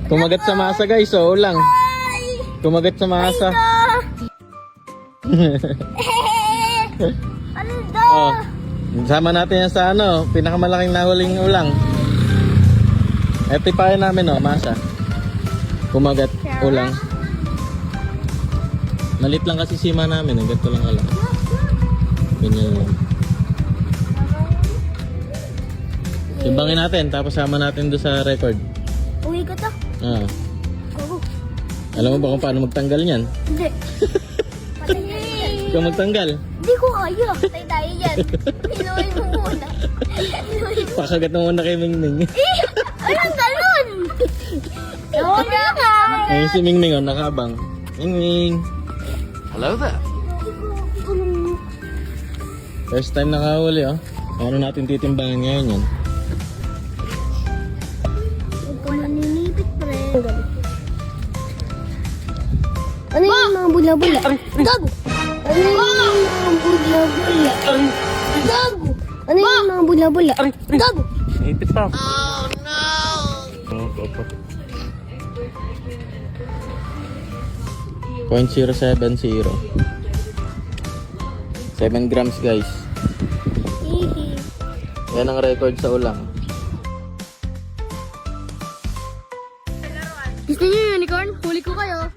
Kumagat sa masa guys, so ulang. Kumagat sa masa. Ano daw? Oh. Sama natin yan sa ano, pinakamalaking nahuling ulang. Ito ipahin namin oh, masa. Kumagat, ulang. Malit lang kasi sima namin, ganito lang alam. Ganyan lang. Timbangin natin, tapos sama natin doon sa record. Uwi ko to. Ah. Oo. Alam mo ba kung paano magtanggal niyan? Hindi. Ikaw magtanggal. Hindi ko kaya. Patay tayo yan. Hinuhin mo muna. Pakagat mo muna kay Mingming. Walang ganun. Wala ka. Ayun si Mingming oh, nakabang. Mingming. Hello there. First time nakahuli oh. Ano natin titimbangin ngayon yan? Huwag ka maninipit, pre. Ano yung mga bula-bula? Gago! Ano yung mga bula-bula? Gago! Ano yung mga bula-bula? Gago! Ipit pa. Oh no! .070. 7 grams guys. Hihi. Yan ang record sa ulang. Gusto niyo yung unicorn? Huli ko kayo.